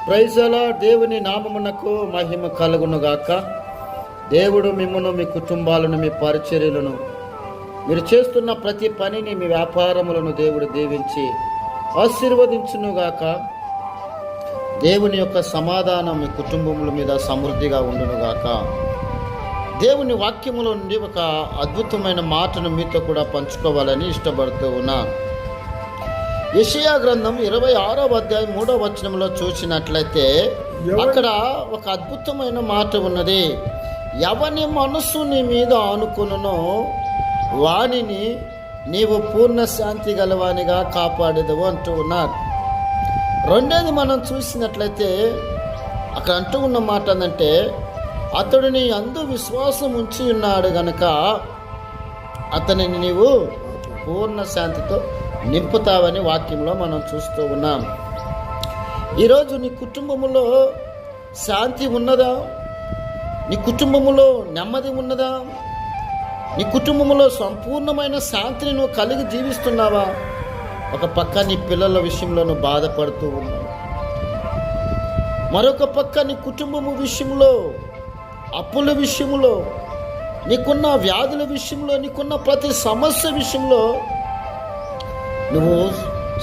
Praise lord. దేవుని నామమునకు మహిమ కలుగునుగాక. దేవుడు మిమ్మను, మీ కుటుంబాలను, మీ పరిచర్యలను, మీరు చేస్తున్న ప్రతి పనిని, మీ వ్యాపారములను దేవుడు దీవించి ఆశీర్వదించునుగాక. దేవుని యొక్క సమాధానం మీ కుటుంబముల మీద సమృద్ధిగా ఉండునుగాక. దేవుని వాక్యములో నుండి ఒక అద్భుతమైన మాటను మీతో కూడా పంచుకోవాలని ఇష్టపడుతూ ఉన్నాను. యెషయా గ్రంథం 26వ అధ్యాయం 3వ వచనంలో చూసినట్లయితే అక్కడ ఒక అద్భుతమైన మాట ఉన్నది. ఎవని మనస్సు నీ మీద ఆనుకునునో వానిని నీవు పూర్ణ శాంతి గలవానిగా కాపాడేదవు అంటూ ఉన్నారు. రెండోది మనం చూసినట్లయితే అక్కడ అంటూ ఉన్న మాట ఏంటంటే, అతడు నీ అందు విశ్వాసం ఉంచి ఉన్నాడు గనక అతనిని నీవు పూర్ణ శాంతితో నింపుతావని వాక్యంలో మనం చూస్తూ ఉన్నాం. ఈరోజు నీ కుటుంబంలో శాంతి ఉన్నదా? నీ కుటుంబంలో నెమ్మది ఉన్నదా? నీ కుటుంబంలో సంపూర్ణమైన శాంతిని నువ్వు కలిగి జీవిస్తున్నావా? ఒక పక్క నీ పిల్లల విషయంలో నువ్వు బాధపడుతూ ఉన్నావు, మరొక పక్క నీ కుటుంబము విషయంలో, అప్పుల విషయంలో, నీకున్న వ్యాధుల విషయంలో, నీకున్న ప్రతి సమస్య విషయంలో నువ్వు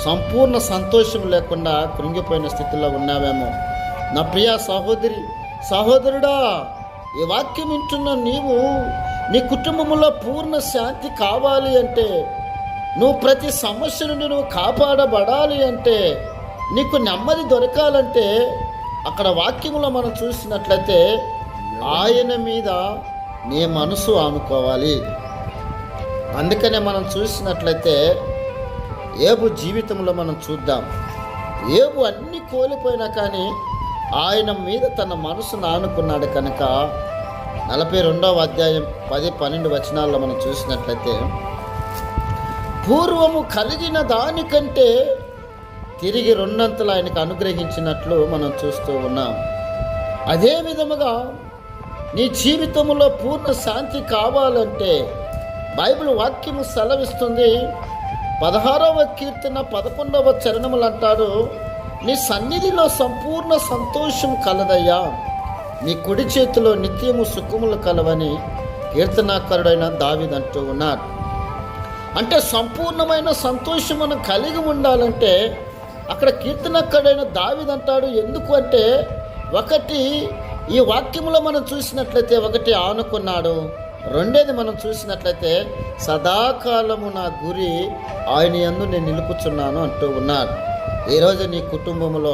సంపూర్ణ సంతోషం లేకుండా కృంగిపోయిన స్థితిలో ఉన్నావేమో. నా ప్రియ సహోదరి, సహోదరుడా, ఈ వాక్యం వింటున్న నీవు నీ కుటుంబంలో పూర్ణ శాంతి కావాలి అంటే, నువ్వు ప్రతి సమస్య నుండి నువ్వు కాపాడబడాలి అంటే, నీకు నెమ్మది దొరకాలంటే అక్కడ వాక్యంలో మనం చూసినట్లయితే ఆయన మీద నీ మనసు ఆనుకోవాలి. అందుకనే మనం చూసినట్లయితే ఏబు జీవితంలో మనం చూద్దాం. ఏబు అన్ని కోల్పోయినా కానీ ఆయన మీద తన మనసును ఆనుకున్నాడు కనుక 42వ అధ్యాయం 10-12 వచనాల్లో మనం చూసినట్లయితే పూర్వము కలిగిన దానికంటే తిరిగి రెండంతలు ఆయనకు అనుగ్రహించినట్లు మనం చూస్తూ ఉన్నాం. అదే విధముగా నీ జీవితంలో పూర్ణ శాంతి కావాలంటే బైబిల్ వాక్యము సెలవిస్తుంది. 16వ కీర్తన 11వ చరణములు అంటాడు, నీ సన్నిధిలో సంపూర్ణ సంతోషం కలదయ్యా, నీ కుడి చేతిలో నిత్యము సుఖములు కలవని కీర్తనాకారుడైన దావీదు అంటూ ఉన్నాడు. అంటే సంపూర్ణమైన సంతోషం మనం కలిగి ఉండాలంటే అక్కడ కీర్తనాకారుడైన దావీదు అంటాడు. ఎందుకు అంటే, ఒకటి ఈ వాక్యంలో మనం చూసినట్లయితే ఒకటి ఆనుకున్నాడు, రెండేది మనం చూసినట్లయితే సదాకాలము నా గురి ఆయన యందు నేను నిలుపుచున్నాను అంటూ ఉన్నాడు. ఈరోజు నీ కుటుంబంలో